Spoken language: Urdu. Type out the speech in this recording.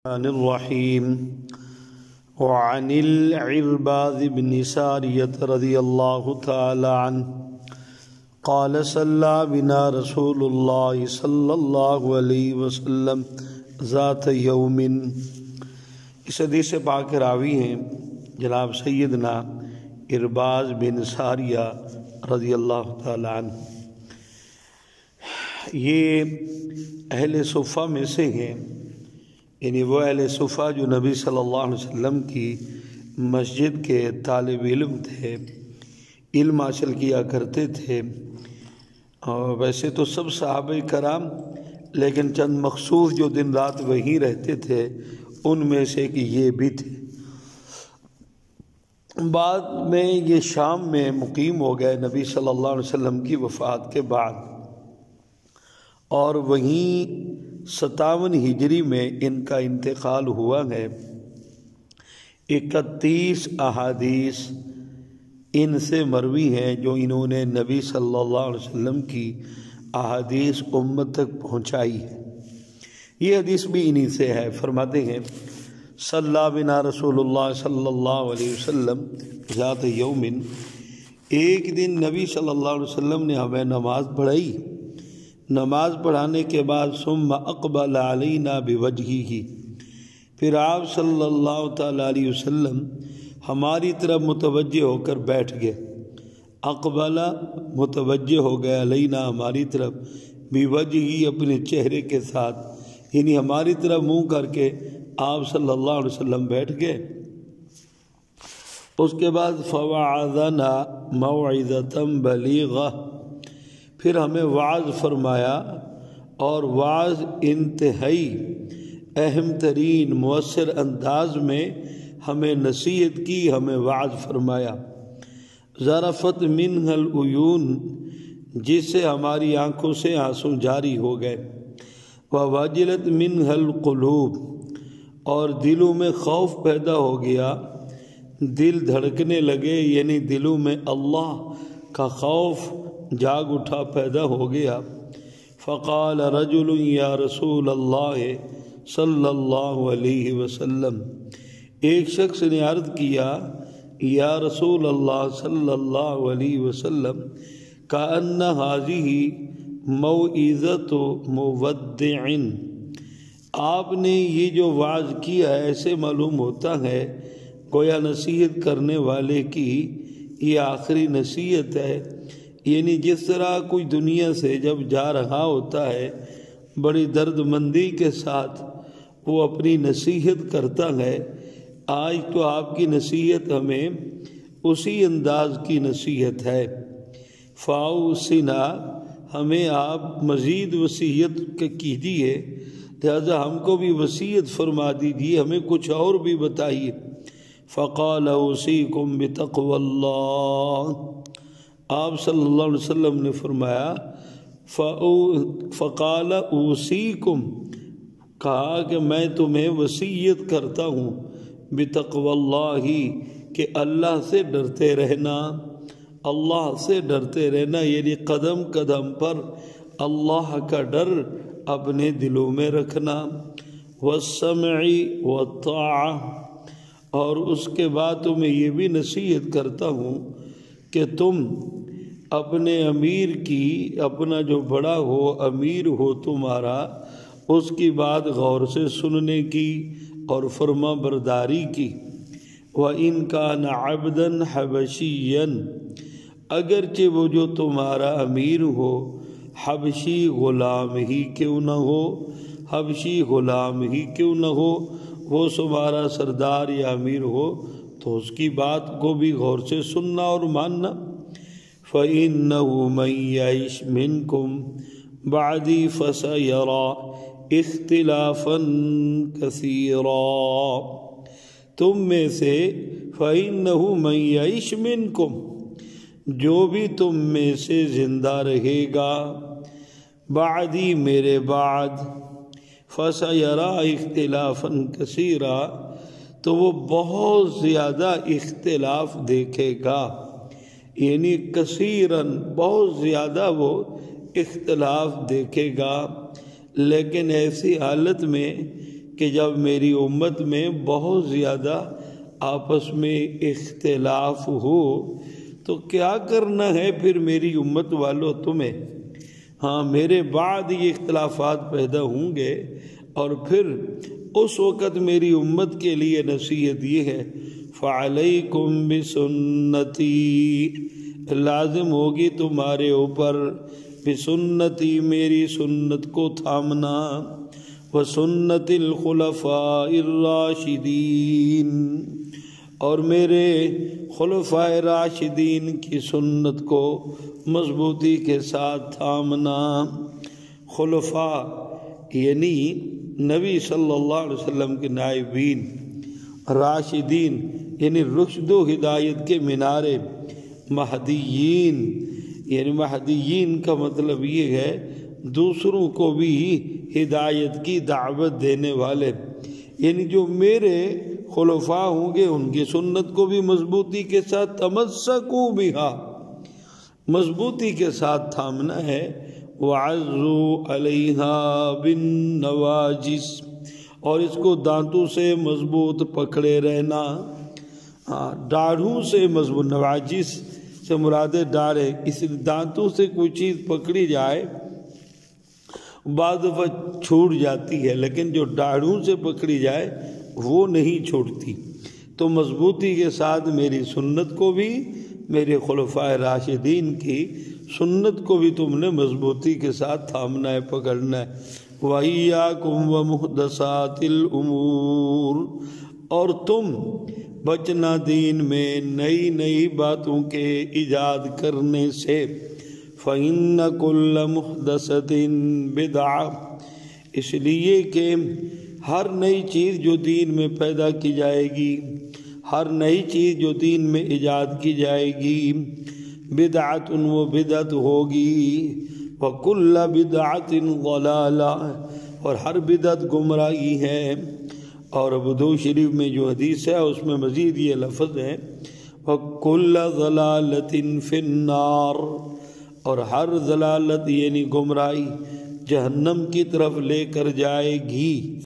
الرحمن الرحيم وعن العرباض بن سارية رضي الله تعالى عنه قال صلى بنا رسول الله صلى الله عليه وسلم ذات يوم۔ اس حدیث پاک راوی ہیں جناب سیدنا عرباض بن ساریہ رضی اللہ تعالی عنہ۔ یہ اہل صفہ میں سے ہیں، یعنی وہ اہل صفہ جو نبی صلی اللہ علیہ وسلم کی مسجد کے طالب علم تھے، علم حاصل کیا کرتے تھے۔ اور ویسے تو سب صحابہ کرام، لیکن چند مخصوص جو دن رات وہیں رہتے تھے ان میں سے کہ یہ بھی تھے۔ بعد میں یہ شام میں مقیم ہو گئے نبی صلی اللہ علیہ وسلم کی وفات کے بعد، اور وہیں 57 ہجری میں ان کا انتقال ہوا ہے۔ 31 احادیث ان سے مروی ہیں جو انہوں نے نبی صلی اللہ علیہ وسلم کی احادیث امت تک پہنچائی ہے۔ یہ حدیث بھی انہی سے ہے۔ فرماتے ہیں صلی بنا رسول اللہ صلی اللہ علیہ وسلم ذات یوم، ایک دن نبی صلی اللہ علیہ وسلم نے ہمیں نماز پڑھائی۔ نماز پڑھانے کے بعد ثم اقبل علینا بوجہہ، پھر آپ صلی اللہ تعالیٰ علیہ وسلم ہماری طرف متوجہ ہو کر بیٹھ گئے۔ اقبل متوجہ ہو گئے، علینا ہماری طرف، بوجہہ اپنے چہرے کے ساتھ، یعنی ہماری طرف منہ کر کے آپ صلی اللہ علیہ وسلم بیٹھ گئے۔ اس کے بعد فوعظنا موعظۃ بلیغہ، پھر ہمیں وعظ فرمایا، اور وعظ انتہائی اہم ترین مؤثر انداز میں ہمیں نصیحت کی، ہمیں وعظ فرمایا۔ ذرفت منہ العیون، جس سے ہماری آنکھوں سے آنسو جاری ہو گئے۔ ووجلت منہ القلوب، اور دلوں میں خوف پیدا ہو گیا، دل دھڑکنے لگے، یعنی دلوں میں اللہ کا خوف جاگ اٹھا، پیدا ہو گیا۔ فقال رجل یا رسول اللہ صلی اللہ علیہ وسلم، ایک شخص نے عرض کیا یا رسول اللہ صلی اللہ علیہ وسلم، کأن ہذہ موعظۃ مودع، آپ نے یہ جو وعظ کیا ہے ایسے معلوم ہوتا ہے گویا نصیحت کرنے والے کی یہ آخری نصیحت ہے۔ یعنی جس طرح کوئی دنیا سے جب جا رہا ہوتا ہے بڑی درد مندی کے ساتھ وہ اپنی نصیحت کرتا ہے، آج تو آپ کی نصیحت ہمیں اسی انداز کی نصیحت ہے۔ فاوصنا، ہمیں آپ مزید وصیت کیجیے، لہذا ہم کو بھی وصیت فرما دیجیے، ہمیں کچھ اور بھی بتائیے۔ فقال اوصیکم بتقوی اللہ، آپ صلی اللہ علیہ وسلم نے فرمایا فقال اوصیکم، کہا کہ میں تمہیں وصیت کرتا ہوں، بتقوی اللہ، کہ اللہ سے ڈرتے رہنا، اللہ سے ڈرتے رہنا، یعنی قدم قدم پر اللہ کا ڈر اپنے دلوں میں رکھنا۔ والسمع والطاعہ، اور اس کے بعد تمہیں یہ بھی نصیحت کرتا ہوں کہ تم اپنے امیر کی، اپنا جو بڑا ہو امیر ہو تمہارا، اس کی بات غور سے سننے کی اور فرما برداری کی۔ وَإِن كَانَ عَبْدًا حَبَشِيًّا، اگرچہ وہ جو تمہارا امیر ہو حبشی غلام ہی کیوں نہ ہو، حبشی غلام ہی کیوں نہ ہو، وہ تمہارا سردار یا امیر ہو تو اس کی بات کو بھی غور سے سننا اور ماننا۔ فَإِنَّهُ مَن يَعِشْ مِنكُم بَعْدِي فَسَيَرَىٰ اخْتِلَافًا كَثِيرًا، تم میں سے فَإِنَّهُ مَن يَعِشْ مِنكُم، جو بھی تم میں سے زندہ رہے گا، بعدی میرے بعد، فَسَيَرَىٰ اخْتِلَافًا كَثِيرًا، تو وہ بہت زیادہ اختلاف دیکھے گا، یعنی کثیراً بہت زیادہ وہ اختلاف دیکھے گا، لیکن ایسی حالت میں کہ کہ جب میری امت میں بہت زیادہ آپس میں اختلاف ہو تو کیا کرنا ہے پھر میری امت والوں تمہیں؟ ہاں میرے بعد یہ اختلافات پیدا ہوں گے، اور پھر اس وقت میری امت کے لیے نصیحت یہ ہے فَعَلَيْكُمْ بِسُنَّتِي، لازم ہوگی تمہارے اوپر بسنتی، میری سنت کو تھامنا، وَسُنَّتِ الْخُلَفَاءِ الرَّاشِدِينَ، اور میرے خلفاء راشدین کی سنت کو مضبوطی کے ساتھ تھامنا۔ خلفاء یعنی نبی صلی اللہ علیہ وسلم کے نائبین، راشدین یعنی رشد و ہدایت کے مینارے، مہدیین یعنی مہدیین کا مطلب یہ ہے دوسروں کو بھی ہدایت کی دعوت دینے والے، یعنی جو میرے خلفاء ہوں گے ان کی سنت کو بھی مضبوطی کے ساتھ تمسکوا بہا، مضبوطی کے ساتھ تھامنا ہے، وَعَزُّوا عَلَيْهَا بِالنَّوَاجِسِ، اور اس کو دانتوں سے مضبوط پکڑے رہنا، ڈاڑھوں سے مضبوط، نواجس سے مراد ڈاڑھے، اس دانتوں سے کوئی چیز پکڑی جائے بعض دفعہ چھوٹ جاتی ہے، لیکن جو ڈاڑھوں سے پکڑی جائے وہ نہیں چھوٹتی، تو مضبوطی کے ساتھ میری سنت کو بھی، میرے خلفاء راشدین کی سنت کو بھی تم نے مضبوطی کے ساتھ تھامنا ہے، پکڑنا ہے۔ وَإِيَّاكُمْ وَمُحْدَثَاتِ الْأُمُورِ، اور تم بچنا دین میں نئی نئی باتوں کے ایجاد کرنے سے، فَإِنَّ كُلَّ مُحْدَثَةٍ بِدْعَةٍ، اس لیے کہ ہر نئی چیز جو دین میں پیدا کی جائے گی، ہر نئی چیز جو دین میں ایجاد کی جائے گی، بدعت وہ بدعت ہوگی، وَكُلَّ بِدْعَةٍ ضَلَالَةٍ، اور ہر بدعت گمراہی ہے۔ اور ابو شریف میں جو حدیث ہے اس میں مزید یہ لفظ ہے وَكُلَّ ضَلَالَةٍ فِي النَّارِ، اور ہر ضلالت یعنی گمراہی جہنم کی طرف لے کر جائے گی۔